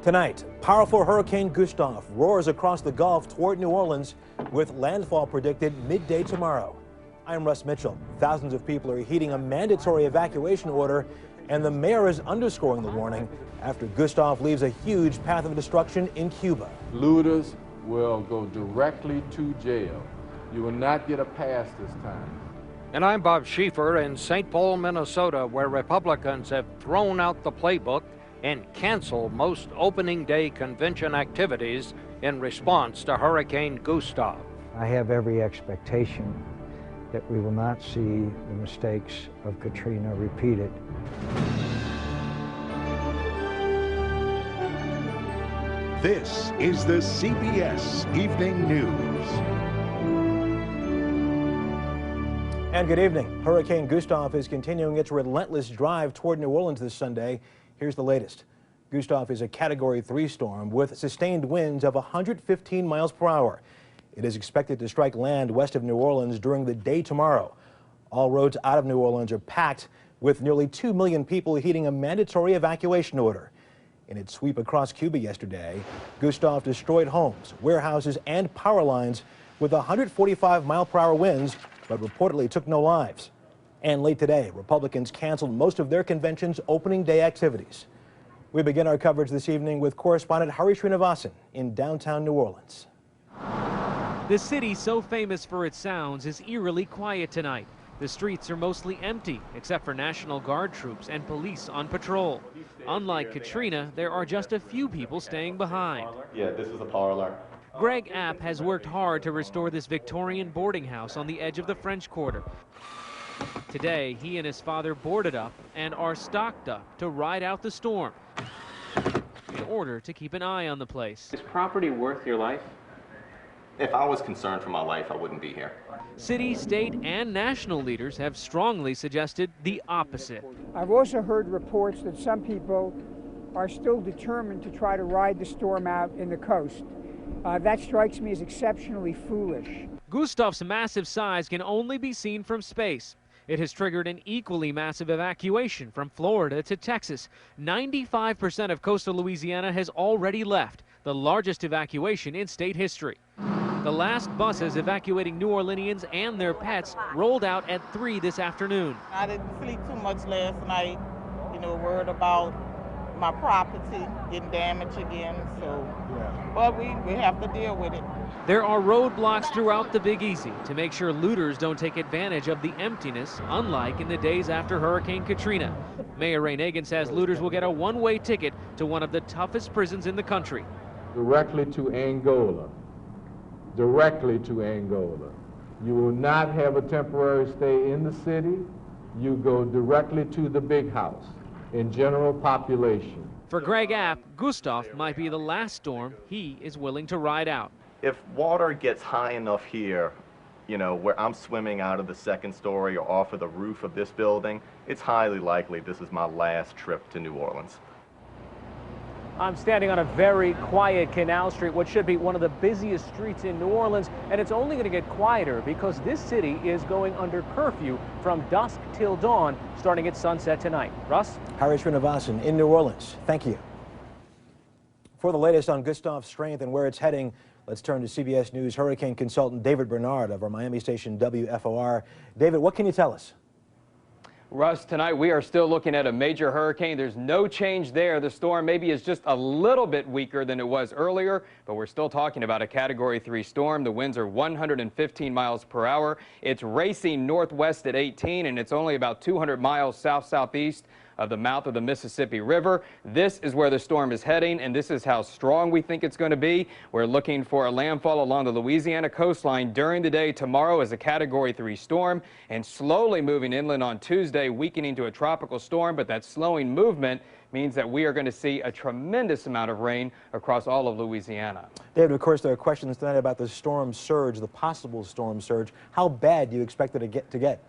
Tonight, powerful Hurricane Gustav roars across the Gulf toward New Orleans with landfall predicted midday tomorrow. I'm Russ Mitchell. Thousands of people are heeding a mandatory evacuation order, and the mayor is underscoring the warning after Gustav leaves a huge path of destruction in Cuba. Looters will go directly to jail. You will not get a pass this time. And I'm Bob Schieffer in St. Paul, Minnesota, where Republicans have thrown out the playbook and canceled most opening day convention activities in response to Hurricane Gustav. I have every expectation that we will not see the mistakes of Katrina repeated. This is the CBS Evening News. And good evening. Hurricane Gustav is continuing its relentless drive toward New Orleans this Sunday. Here's the latest. Gustav is a Category 3 storm with sustained winds of 115 miles per hour. It is expected to strike land west of New Orleans during the day tomorrow. All roads out of New Orleans are packed, with nearly 2 million people heeding a mandatory evacuation order. In its sweep across Cuba yesterday, Gustav destroyed homes, warehouses, and power lines with 145-mile-per-hour winds, but reportedly took no lives. And late today, Republicans canceled most of their convention's opening day activities. We begin our coverage this evening with correspondent Hari Srinivasan in downtown New Orleans. The city, so famous for its sounds, is eerily quiet tonight. The streets are mostly empty, except for National Guard troops and police on patrol. Unlike Katrina, there are just a few people staying behind. Yeah, this is a parlor. Greg App has worked hard to restore this Victorian boarding house on the edge of the French Quarter. Today, he and his father boarded up and are stocked up to ride out the storm in order to keep an eye on the place. Is property worth your life? If I was concerned for my life, I wouldn't be here. City, state, and national leaders have strongly suggested the opposite. I've also heard reports that some people are still determined to try to ride the storm out in the coast. That strikes me as exceptionally foolish. Gustav's massive size can only be seen from space. It has triggered an equally massive evacuation from Florida to Texas. 95% of coastal Louisiana has already left, the largest evacuation in state history. The last buses evacuating New Orleanians and their pets rolled out at 3 this afternoon. I didn't sleep too much last night, worried about my property getting damaged again, but we have to deal with it. There are roadblocks throughout the Big Easy to make sure looters don't take advantage of the emptiness, unlike in the days after Hurricane Katrina. Mayor Ray Nagin says looters will get a one-way ticket to one of the toughest prisons in the country. Directly to Angola. Directly to Angola. You will not have a temporary stay in the city. You go directly to the big house in general population. For Greg App, Gustav might be the last storm he is willing to ride out. If water gets high enough here, where I'm swimming out of the second story or off of the roof of this building, it's highly likely this is my last trip to New Orleans. I'm standing on a very quiet Canal Street, what should be one of the busiest streets in New Orleans, and it's only going to get quieter because this city is going under curfew from dusk till dawn, starting at sunset tonight. Russ? Hari Srinivasan in New Orleans. Thank you. For the latest on Gustav's strength and where it's heading, let's turn to CBS News hurricane consultant David Bernard of our Miami station WFOR. David, what can you tell us? Russ, tonight we are still looking at a major hurricane. There's no change there. The storm maybe is just a little bit weaker than it was earlier, but we're still talking about a Category 3 storm. The winds are 115 miles per hour. It's racing northwest at 18, and it's only about 200 miles south-southeast of the mouth of the Mississippi River. This is where the storm is heading, and this is how strong we think it's going to be. We're looking for a landfall along the Louisiana coastline during the day tomorrow as a Category 3 storm, and slowly moving inland on Tuesday, weakening to a tropical storm. But that slowing movement means that we are going to see a tremendous amount of rain across all of Louisiana. David, of course, there are questions tonight about the storm surge, the possible storm surge. How bad do you expect it to get?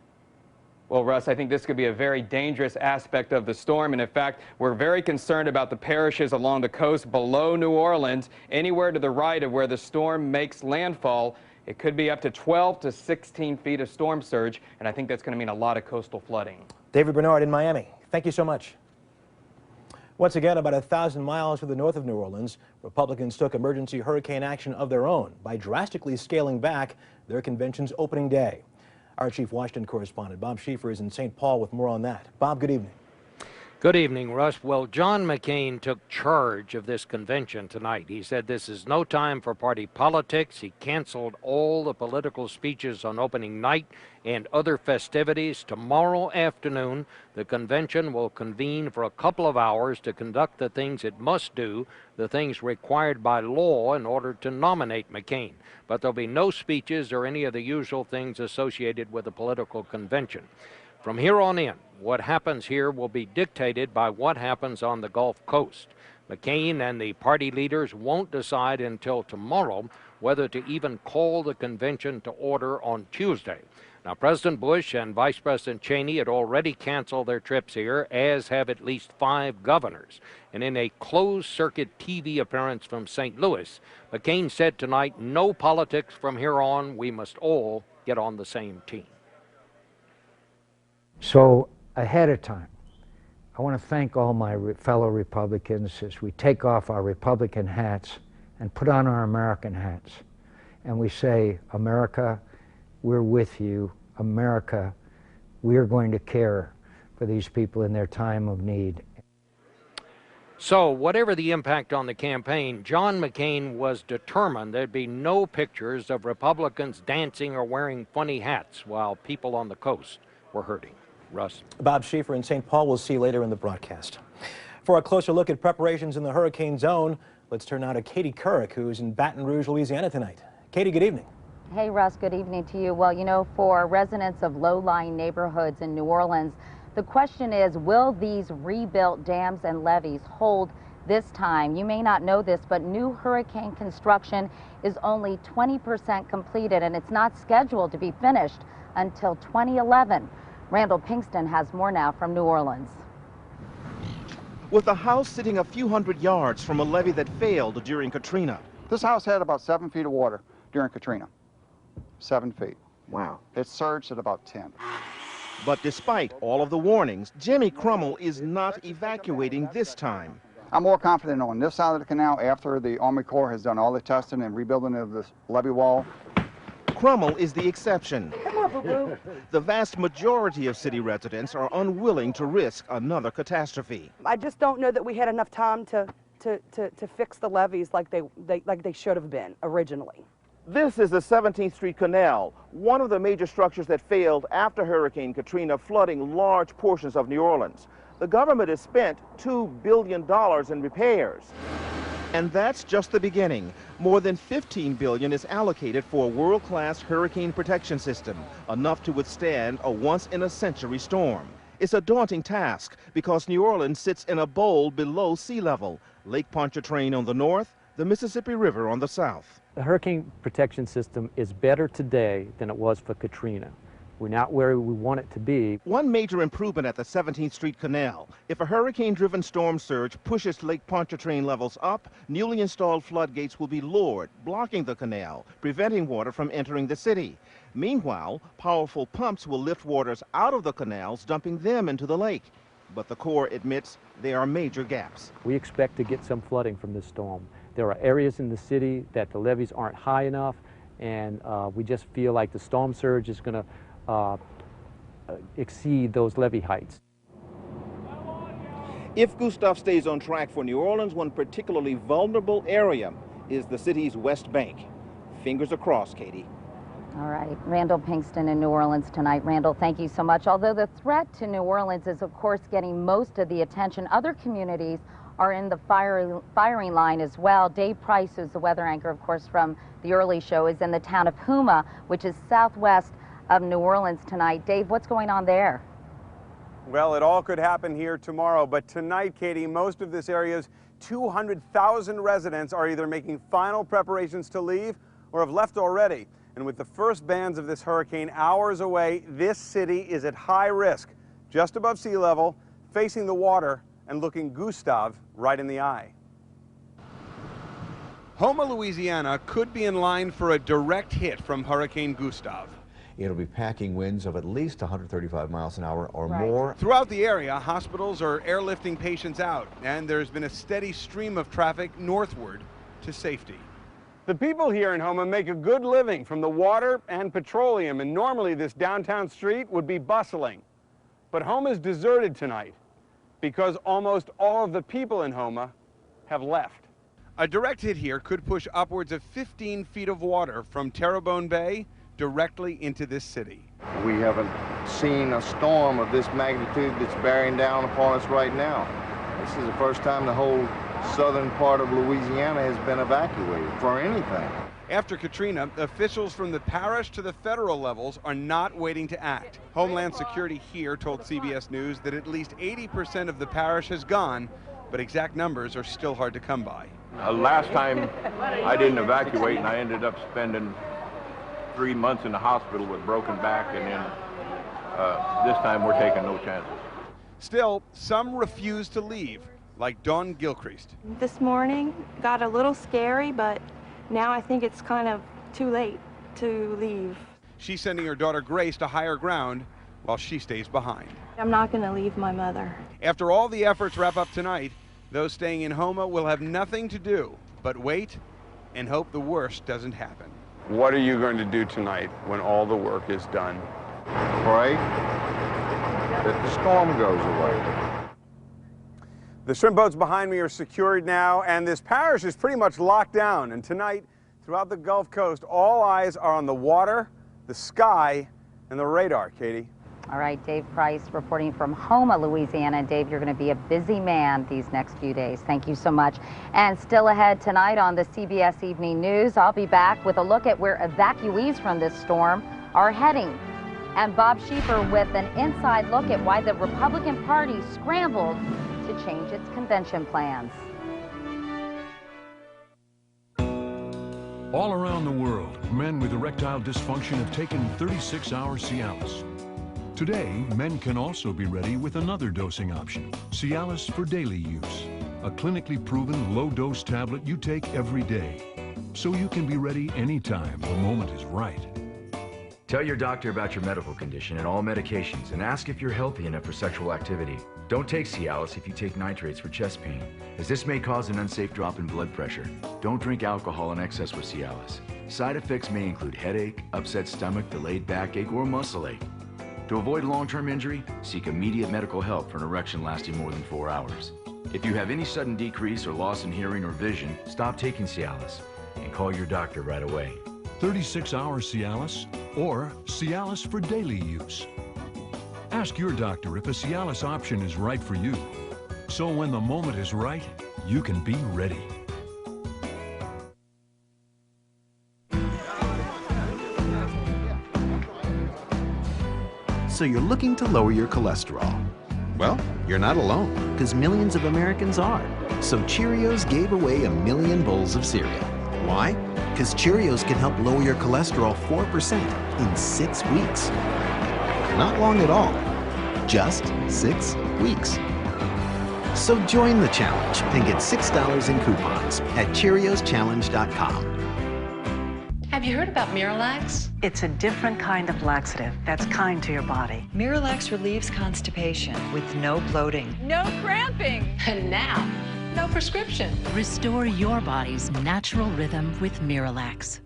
Well, Russ, I think this could be a very dangerous aspect of the storm. And in fact, we're very concerned about the parishes along the coast below New Orleans. Anywhere to the right of where the storm makes landfall, it could be up to 12 to 16 feet of storm surge. And I think that's going to mean a lot of coastal flooding. David Bernard in Miami. Thank you so much. Once again, about 1,000 miles to the north of New Orleans, Republicans took emergency hurricane action of their own by drastically scaling back their convention's opening day. Our chief Washington correspondent Bob Schieffer is in St. Paul with more on that. Bob, good evening. Good evening, Russ. Well, John McCain took charge of this convention tonight. He said this is no time for party politics. He canceled all the political speeches on opening night and other festivities. Tomorrow afternoon, the convention will convene for a couple of hours to conduct the things it must do, the things required by law in order to nominate McCain. But there'll be no speeches or any of the usual things associated with a political convention. From here on in, what happens here will be dictated by what happens on the Gulf Coast. McCain and the party leaders won't decide until tomorrow whether to even call the convention to order on Tuesday. Now, President Bush and Vice President Cheney had already canceled their trips here, as have at least 5 governors. And in a closed-circuit TV appearance from St. Louis, McCain said tonight, no politics from here on. We must all get on the same team. So ahead of time, I want to thank all my fellow Republicans as we take off our Republican hats and put on our American hats. And we say, America, we're with you. America, we're going to care for these people in their time of need. So, whatever the impact on the campaign, John McCain was determined there'd be no pictures of Republicans dancing or wearing funny hats while people on the coast were hurting. Russ. Bob Schieffer in St. Paul. We'll see you later in the broadcast. For a closer look at preparations in the hurricane zone, let's turn now to Katie Couric, who's in Baton Rouge, Louisiana tonight. Katie, good evening. Hey, Russ, good evening to you. Well, you know, for residents of low-lying neighborhoods in New Orleans, the question is, will these rebuilt dams and levees hold this time? You may not know this, but new hurricane construction is only 20% completed, and it's not scheduled to be finished until 2011. Randall Pinkston has more now from New Orleans. With the house sitting a few hundred yards from a levee that failed during Katrina. This house had about 7 feet of water during Katrina. 7 feet. Wow. It surged at about 10. But despite all of the warnings, Jimmy Crummell is not evacuating this time. I'm more confident on this side of the canal after the Army Corps has done all the testing and rebuilding of this levee wall. Crummell is the exception. Come on, boo-boo. The vast majority of city residents are unwilling to risk another catastrophe. I just don't know that we had enough time to fix the levees like they should have been originally. This is the 17th Street Canal, one of the major structures that failed after Hurricane Katrina, flooding large portions of New Orleans. The government has spent $2 billion in repairs. And that's just the beginning. More than $15 billion is allocated for a world-class hurricane protection system, enough to withstand a once-in-a-century storm. It's a daunting task because New Orleans sits in a bowl below sea level. Lake Pontchartrain on the north, the Mississippi River on the south. The hurricane protection system is better today than it was for Katrina. We're not where we want it to be. One major improvement at the 17th Street Canal. If a hurricane-driven storm surge pushes Lake Pontchartrain levels up, newly installed floodgates will be lowered, blocking the canal, preventing water from entering the city. Meanwhile, powerful pumps will lift waters out of the canals, dumping them into the lake. But the Corps admits there are major gaps. We expect to get some flooding from this storm. There are areas in the city that the levees aren't high enough, and we just feel like the storm surge is going to exceed those levee heights. If Gustav stays on track for New Orleans, one particularly vulnerable area is the city's West Bank. Fingers across, Katie. All right, Randall Pinkston in New Orleans tonight. Randall, thank you so much. Although the threat to New Orleans is, of course, getting most of the attention, other communities are in the firing line as well. Dave Price, who's the weather anchor, of course, from the early show, is in the town of Houma, which is southwest of New Orleans tonight. Dave, what's going on there? Well, it all could happen here tomorrow, but tonight, Katie, most of this area's 200,000 residents are either making final preparations to leave or have left already. And with the first bands of this hurricane hours away, this city is at high risk, just above sea level, facing the water and looking Gustav right in the eye. Houma, Louisiana could be in line for a direct hit from Hurricane Gustav. It'll be packing winds of at least 135 miles an hour or more. Throughout the area, hospitals are airlifting patients out, and there's been a steady stream of traffic northward to safety. The people here in Houma make a good living from the water and petroleum, and normally this downtown street would be bustling. But Houma's deserted tonight because almost all of the people in Houma have left. A direct hit here could push upwards of 15 feet of water from Terrebonne Bay directly into this city. We haven't seen a storm of this magnitude that's bearing down upon us right now. This is the first time the whole southern part of Louisiana has been evacuated for anything. After Katrina, officials from the parish to the federal levels are not waiting to act. Homeland Security here told CBS News that at least 80% of the parish has gone, but exact numbers are still hard to come by. Last time I didn't evacuate, and I ended up spending 3 months in the hospital with broken back, and then this time we're taking no chances. Still, some refuse to leave, like Dawn Gilchrist. This morning got a little scary, but now I think it's kind of too late to leave. She's sending her daughter Grace to higher ground while she stays behind. I'm not going to leave my mother. After all the efforts wrap up tonight, those staying in Houma will have nothing to do but wait and hope the worst doesn't happen. What are you going to do tonight when all the work is done? Pray that the storm goes away. The shrimp boats behind me are secured now, and this parish is pretty much locked down. And tonight, throughout the Gulf Coast, all eyes are on the water, the sky, and the radar. Katie? All right, Dave Price reporting from Houma, Louisiana. Dave, you're going to be a busy man these next few days. Thank you so much. And still ahead tonight on the CBS Evening News, I'll be back with a look at where evacuees from this storm are heading. And Bob Schieffer with an inside look at why the Republican Party scrambled to change its convention plans. All around the world, men with erectile dysfunction have taken 36-hour Cialis. Today, men can also be ready with another dosing option, Cialis for daily use, a clinically proven low-dose tablet you take every day, so you can be ready anytime the moment is right. Tell your doctor about your medical condition and all medications, and ask if you're healthy enough for sexual activity. Don't take Cialis if you take nitrates for chest pain, as this may cause an unsafe drop in blood pressure. Don't drink alcohol in excess with Cialis. Side effects may include headache, upset stomach, delayed backache, or muscle ache. To avoid long-term injury, seek immediate medical help for an erection lasting more than 4 hours. If you have any sudden decrease or loss in hearing or vision, stop taking Cialis and call your doctor right away. 36-hour Cialis or Cialis for daily use. Ask your doctor if a Cialis option is right for you. So when the moment is right, you can be ready. So you're looking to lower your cholesterol. Well, you're not alone, because millions of Americans are. So Cheerios gave away 1 million bowls of cereal. Why? Because Cheerios can help lower your cholesterol 4% in 6 weeks. Not long at all. Just 6 weeks. So join the challenge and get $6 in coupons at CheeriosChallenge.com. Have you heard about Miralax? It's a different kind of laxative that's kind to your body. Miralax relieves constipation with no bloating. No cramping. And now, no prescription. Restore your body's natural rhythm with Miralax.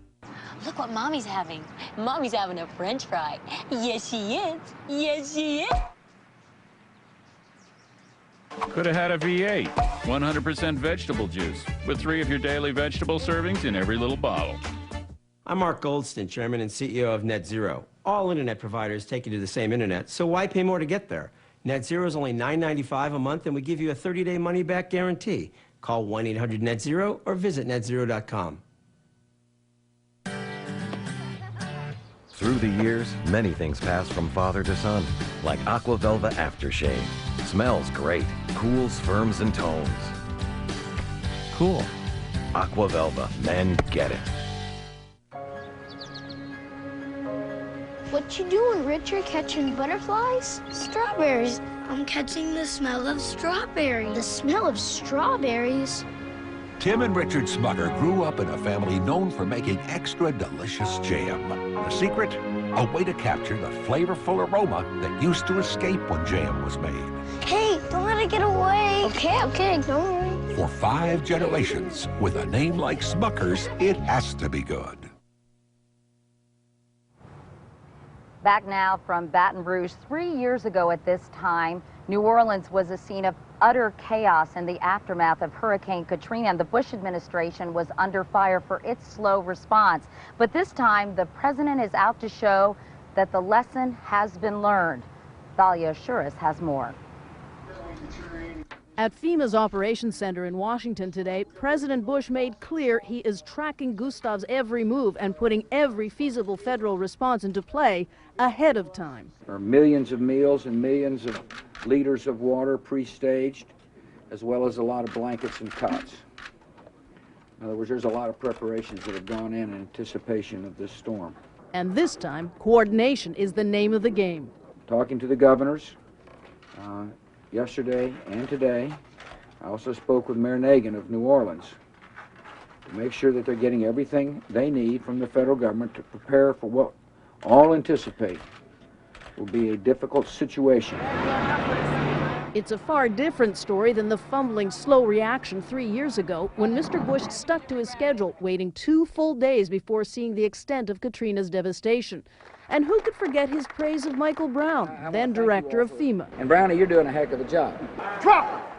Look what Mommy's having. Mommy's having a French fry. Yes, she is. Yes, she is. Could have had a V8, 100% vegetable juice, with 3 of your daily vegetable servings in every little bottle. I'm Mark Goldston, Chairman and CEO of Net Zero. All internet providers take you to the same internet, so why pay more to get there? Net Zero is only $9.95 a month, and we give you a 30-day money-back guarantee. Call 1-800-NET-ZERO or visit netzero.com. Through the years, many things pass from father to son, like Aqua Velva Aftershave. Smells great, cools, firms, and tones. Cool. Aqua Velva, men get it. What you doing, Richard? Catching butterflies? Strawberries. I'm catching the smell of strawberries. The smell of strawberries? Tim and Richard Smugger grew up in a family known for making extra delicious jam. The secret? a way to capture the flavorful aroma that used to escape when jam was made. Hey, don't let it get away. Okay, don't worry. For 5 generations, with a name like Smucker's, it has to be good. Back now from Baton Rouge. 3 years ago at this time, New Orleans was a scene of utter chaos in the aftermath of Hurricane Katrina, and the Bush administration was under fire for its slow response. But this time, the president is out to show that the lesson has been learned. Thalia Shuris has more. At FEMA's Operations Center in Washington today, President Bush made clear he is tracking Gustav's every move and putting every feasible federal response into play ahead of time. There are millions of meals and millions of liters of water pre-staged, as well as a lot of blankets and cots. In other words, there's a lot of preparations that have gone in anticipation of this storm. And this time, coordination is the name of the game. Talking to the governors yesterday and today, I also spoke with Mayor Nagin of New Orleans to make sure that they're getting everything they need from the federal government to prepare for what all anticipate will be a difficult situation. It's a far different story than the fumbling, slow reaction 3 years ago when Mr. Bush stuck to his schedule, waiting 2 full days before seeing the extent of Katrina's devastation. And who could forget his praise of Michael Brown, then director of FEMA. And Brownie, you're doing a heck of a job.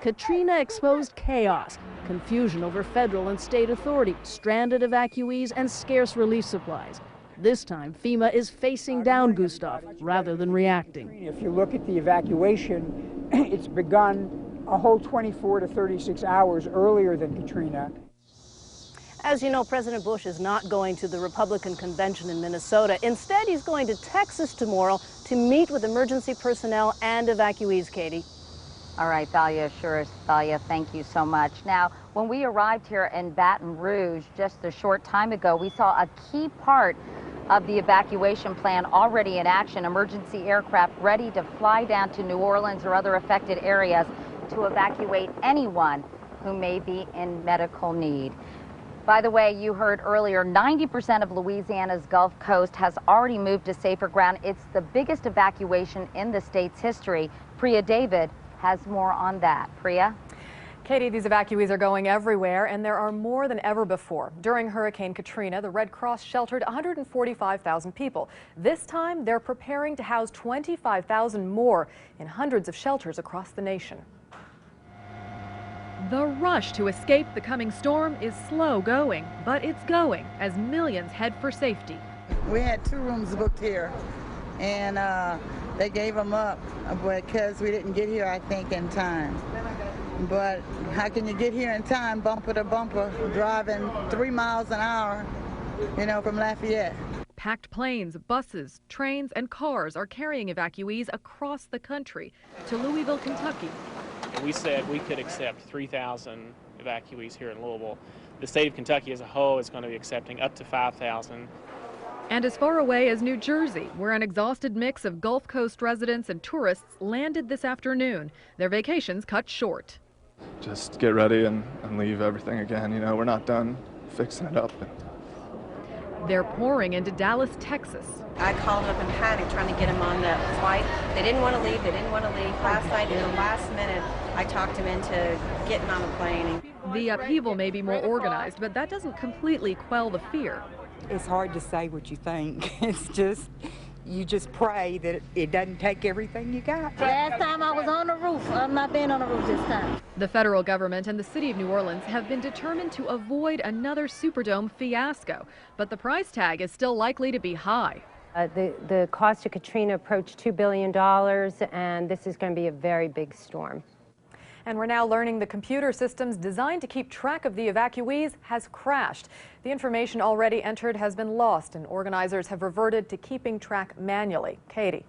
Katrina exposed chaos, confusion over federal and state authority, stranded evacuees, and scarce relief supplies. This time, FEMA is facing down Gustav rather than reacting. If you look at the evacuation, it's begun a whole 24 to 36 hours earlier than Katrina. As you know, President Bush is not going to the Republican convention in Minnesota. Instead, he's going to Texas tomorrow to meet with emergency personnel and evacuees, Katie. All right, Thalia Shuris. Thalia, thank you so much. Now, when we arrived here in Baton Rouge just a short time ago, we saw a key part of the evacuation plan already in action. Emergency aircraft ready to fly down to New Orleans or other affected areas to evacuate anyone who may be in medical need. By the way, you heard earlier, 90% of Louisiana's Gulf Coast has already moved to safer ground. It's the biggest evacuation in the state's history. Priya David has more on that. Priya? Katie, these evacuees are going everywhere, and there are more than ever before. During Hurricane Katrina, the Red Cross sheltered 145,000 people. This time, they're preparing to house 25,000 more in hundreds of shelters across the nation. The rush to escape the coming storm is slow going, but it's going as millions head for safety. We had 2 rooms booked here, and they gave them up because we didn't get here, I think, in time. But how can you get here in time, bumper to bumper, driving 3 miles an hour, you know, from Lafayette? Packed planes, buses, trains, and cars are carrying evacuees across the country to Louisville, Kentucky. We said we could accept 3,000 evacuees here in Louisville. The state of Kentucky as a whole is going to be accepting up to 5,000. And as far away as New Jersey, where an exhausted mix of Gulf Coast residents and tourists landed this afternoon, their vacations cut short. Just get ready and leave everything again. You know, we're not done fixing it up. They're pouring into Dallas, Texas. I called up in panic trying to get them on the flight. They didn't want to leave. They didn't want to leave. Last night, in the last minute, I talked them into getting on the plane. The upheaval may be more organized, but that doesn't completely quell the fear. It's hard to say what you think. It's just, you just pray that it doesn't take everything you got. Last time I was on the roof. I'm not being on the roof this time. The federal government and the city of New Orleans have been determined to avoid another Superdome fiasco, but the price tag is still likely to be high. The cost of Katrina approached $2 billion, and this is going to be a very big storm. And we're now learning the computer systems designed to keep track of the evacuees has crashed. The information already entered has been lost, and organizers have reverted to keeping track manually. Katie.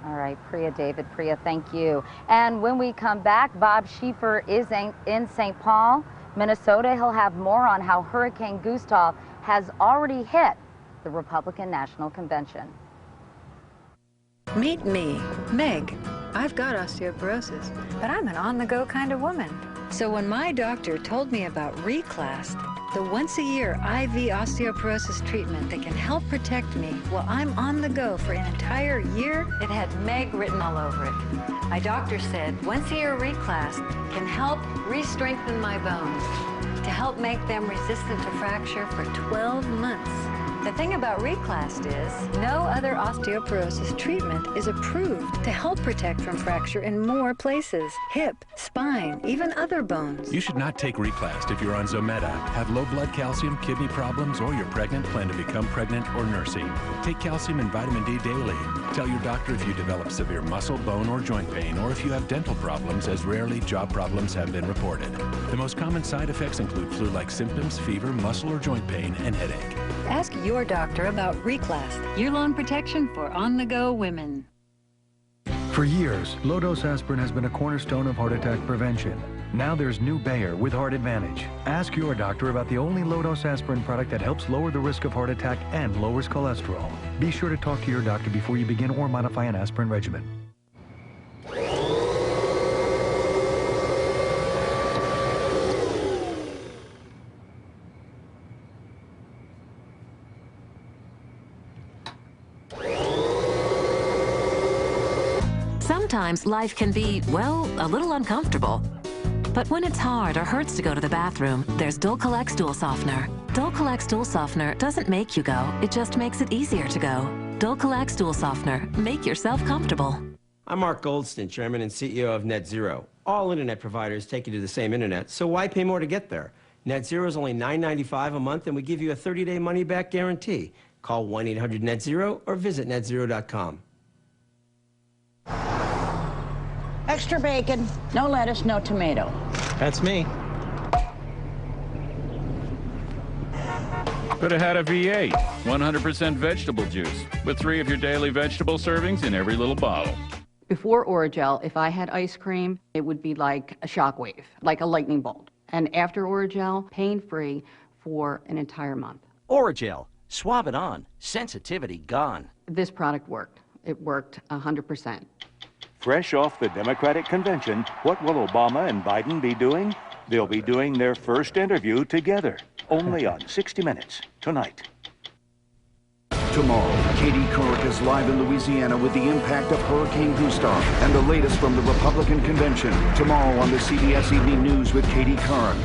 All right, Priya David. Priya, thank you. And when we come back, Bob Schieffer is in St. Paul, Minnesota. He'll have more on how Hurricane Gustav has already hit the Republican National Convention. Meet me, Meg. I've got osteoporosis, but I'm an on-the-go kind of woman. So when my doctor told me about Reclast, The once-a-year IV osteoporosis treatment that can help protect me while I'm on the go for an entire year. It had Meg written all over it. My doctor said once-a-year reclass can help re-strengthen my bones to help make them resistant to fracture for 12 months. The thing about Reclast is no other osteoporosis treatment is approved to help protect from fracture in more places: hip, spine, even other bones. You should not take Reclast if you're on Zometa, have low blood calcium, kidney problems, or you're pregnant, plan to become pregnant, or nursing. Take calcium and vitamin D daily. Tell your doctor if you develop severe muscle, bone, or joint pain, or if you have dental problems, as rarely job problems have been reported. The most common side effects include flu-like symptoms, fever, muscle or joint pain, and headache. Ask your doctor about Reclast, year-long protection for on-the-go women. For years, low-dose aspirin has been a cornerstone of heart attack prevention. Now there's new Bayer with Heart Advantage. Ask your doctor about the only low-dose aspirin product that helps lower the risk of heart attack and lowers cholesterol. Be sure to talk to your doctor before you begin or modify an aspirin regimen. Sometimes life can be, well, a little uncomfortable. But when it's hard or hurts to go to the bathroom, there's Dulcolax Stool Softener. Dulcolax Stool Softener doesn't make you go, it just makes it easier to go. Dulcolax Stool Softener. Make yourself comfortable. I'm Mark Goldston, Chairman and CEO of Net Zero. All internet providers take you to the same internet, so why pay more to get there? Net Zero is only $9.95 a month, and we give you a 30-day money-back guarantee. Call 1-800-NET-ZERO or visit netzero.com. Extra bacon, no lettuce, no tomato. That's me. Could have had a V8, 100% vegetable juice, with 3 of your daily vegetable servings in every little bottle. Before Oragel, if I had ice cream, it would be like a shockwave, like a lightning bolt. And after Oragel, pain-free for an entire month. Oragel, swab it on, sensitivity gone. This product worked. It worked 100%. Fresh off the Democratic convention, what will Obama and Biden be doing? They'll be doing their first interview together, only on 60 Minutes tonight. Tomorrow, Katie Couric is live in Louisiana with the impact of Hurricane Gustav and the latest from the Republican convention. Tomorrow on the CBS Evening News with Katie Couric.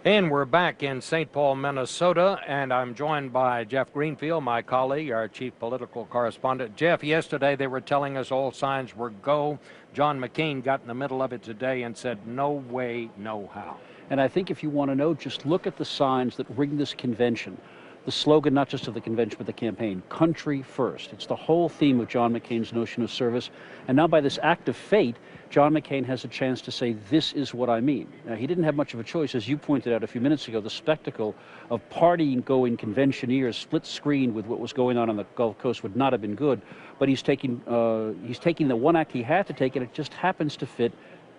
And we're back in St. Paul, Minnesota, and I'm joined by Jeff Greenfield, my colleague, our chief political correspondent. Jeff, yesterday they were telling us all signs were go. John McCain got in the middle of it today and said, no way, no how. And I think if you want to know, just look at the signs that ring this convention. The slogan, not just of the convention, but the campaign, country first. It's the whole theme of John McCain's notion of service. And now by this act of fate, John McCain has a chance to say, this is what I mean. Now, he didn't have much of a choice. As you pointed out a few minutes ago, the spectacle of partying-going conventioneers split screen with what was going on the Gulf Coast would not have been good. But he's taking the one act he had to take, and it just happens to fit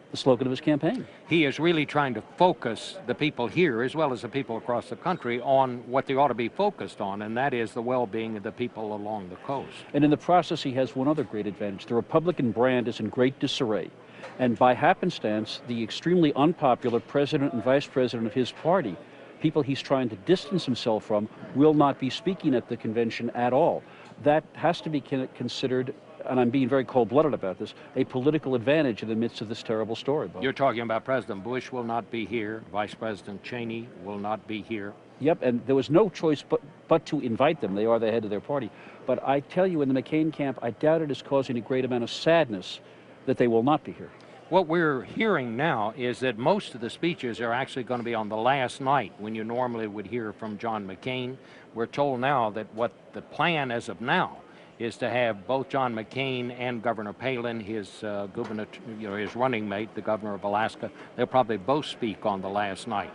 the slogan of his campaign. He is really trying to focus the people here, as well as the people across the country, on what they ought to be focused on, and that is the well-being of the people along the coast. And in the process, he has one other great advantage. The Republican brand is in great disarray. And by happenstance, the extremely unpopular president and vice president of his party, people he's trying to distance himself from, will not be speaking at the convention at all. That has to be considered, and I'm being very cold-blooded about this, a political advantage in the midst of this terrible story, Bob. You're talking about President Bush will not be here, Vice President Cheney will not be here. Yep, and there was no choice but to invite them. They are the head of their party. But I tell you, in the McCain camp, I doubt it is causing a great amount of sadness that they will not be here. What we're hearing now is that most of the speeches are actually going to be on the last night when you normally would hear from John McCain. We're told now that what the plan as of now is to have both John McCain and Governor Palin, his his running mate, the governor of Alaska, they'll probably both speak on the last night.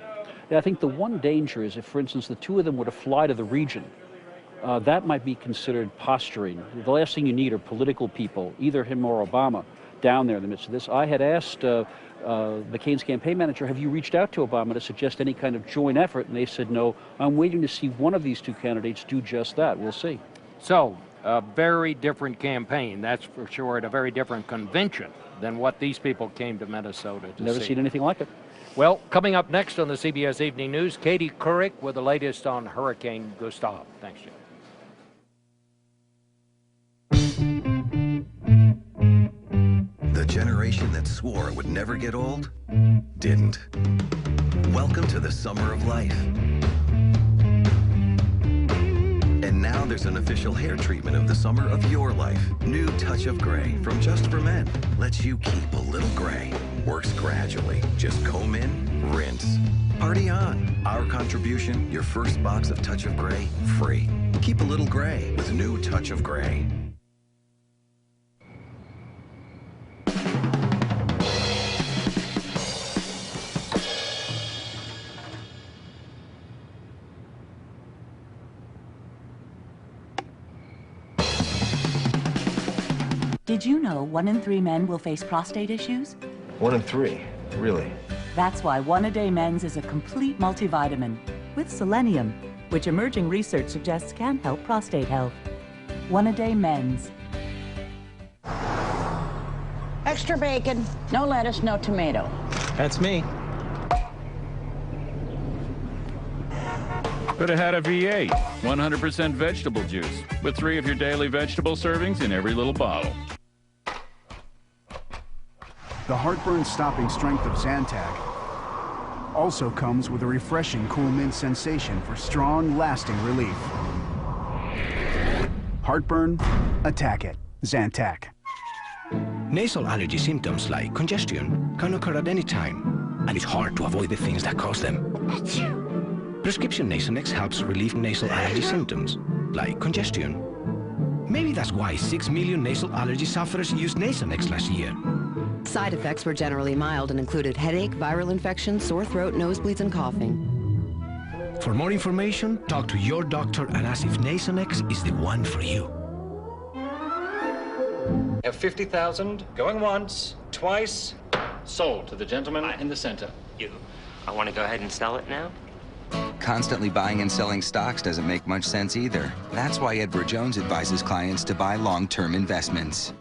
Yeah, I think the one danger is if, for instance, the two of them were to fly to the region, that might be considered posturing. The last thing you need are political people, either him or Obama, down there in the midst of this. I had asked McCain's campaign manager, have you reached out to Obama to suggest any kind of joint effort? And they said, no, I'm waiting to see one of these two candidates do just that. We'll see. So, a very different campaign, that's for sure, at a very different convention than what these people came to Minnesota to see. Never seen anything like it. Well, coming up next on the CBS Evening News, Katie Couric with the latest on Hurricane Gustav. Thanks, Jim. The generation that swore it would never get old, didn't. Welcome to the summer of life. And now there's an official hair treatment of the summer of your life. New Touch of Gray from Just for Men lets you keep a little gray. Works gradually. Just comb in, rinse. Party on. Our contribution, your first box of Touch of Gray, free. Keep a little gray with New Touch of Gray. Did you know 1 in 3 men will face prostate issues? 1 in 3, really? That's why 1-A-Day Men's is a complete multivitamin with selenium, which emerging research suggests can help prostate health. 1-A-Day Men's. Extra bacon, no lettuce, no tomato. That's me. Could have had a V8, 100% vegetable juice, with 3 of your daily vegetable servings in every little bottle. The heartburn-stopping strength of Zantac also comes with a refreshing cool mint sensation for strong, lasting relief. Heartburn? Attack it. Zantac. Nasal allergy symptoms like congestion can occur at any time, and it's hard to avoid the things that cause them. Prescription Nasonex helps relieve nasal allergy symptoms, like congestion. Maybe that's why 6 million nasal allergy sufferers used Nasonex last year. Side effects were generally mild and included headache, viral infection, sore throat, nosebleeds, and coughing. For more information, talk to your doctor and ask if Nasonex is the one for you. Have 50,000, going once, twice, sold to the gentleman in the center. I want to go ahead and sell it now. Constantly buying and selling stocks doesn't make much sense either. That's why Edward Jones advises clients to buy long-term investments.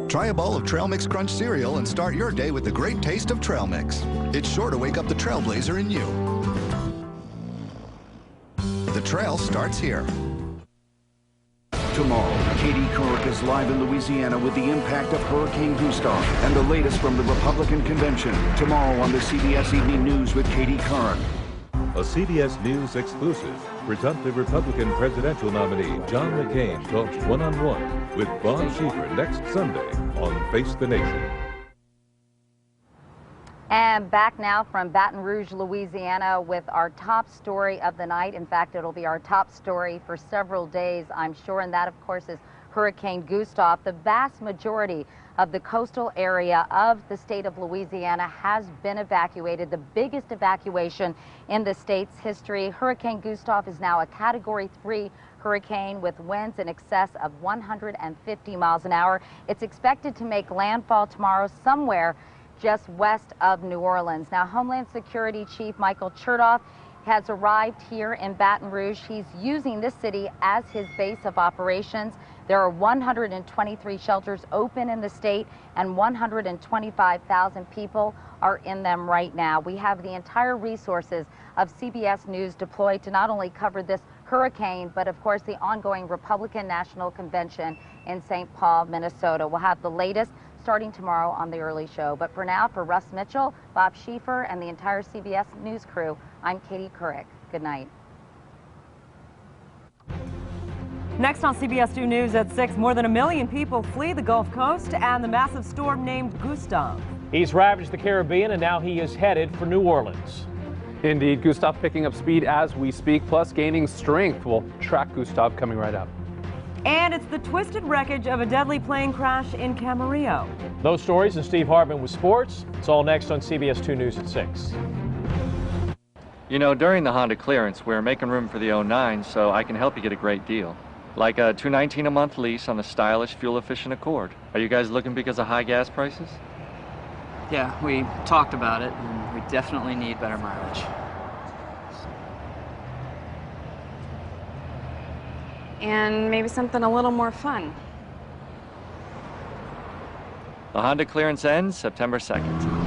Try a bowl of Trail Mix Crunch cereal and start your day with the great taste of Trail Mix. It's sure to wake up the trailblazer in you. The trail starts here. Tomorrow, Katie Couric is live in Louisiana with the impact of Hurricane Gustav and the latest from the Republican convention. Tomorrow on the CBS Evening News with Katie Couric. A CBS News exclusive. Presumptive Republican presidential nominee John McCain talks one-on-one with Vaughn Schieffer next Sunday on Face the Nation. And back now from Baton Rouge, Louisiana with our top story of the night. In fact, it'll be our top story for several days, I'm sure, and that, of course, is Hurricane Gustav. The vast majority of the coastal area of the state of Louisiana has been evacuated, the biggest evacuation in the state's history. Hurricane Gustav is now a Category 3 hurricane with winds in excess of 150 miles an hour. It's expected to make landfall tomorrow somewhere just west of New Orleans. Now, Homeland Security Chief Michael Chertoff has arrived here in Baton Rouge. He's using this city as his base of operations. There are 123 shelters open in the state, and 125,000 people are in them right now. We have the entire resources of CBS News deployed to not only cover this hurricane, but of course the ongoing Republican National Convention in St. Paul, Minnesota. We'll have the latest starting tomorrow on the early show. But for now, for Russ Mitchell, Bob Schieffer, and the entire CBS News crew, I'm Katie Couric. Good night. Next on CBS 2 News at 6, more than 1 million people flee the Gulf Coast and the massive storm named Gustav. He's ravaged the Caribbean and now he is headed for New Orleans. Indeed, Gustav picking up speed as we speak, plus gaining strength. We'll track Gustav coming right up. And it's the twisted wreckage of a deadly plane crash in Camarillo. Those stories and Steve Hartman with sports. It's all next on CBS 2 News at 6. You know, during the Honda clearance, we're making room for the 09, so I can help you get a great deal. Like a $219 a month lease on a stylish, fuel-efficient Accord. Are you guys looking because of high gas prices? Yeah, we talked about it, and we definitely need better mileage. And maybe something a little more fun. The Honda clearance ends September 2nd.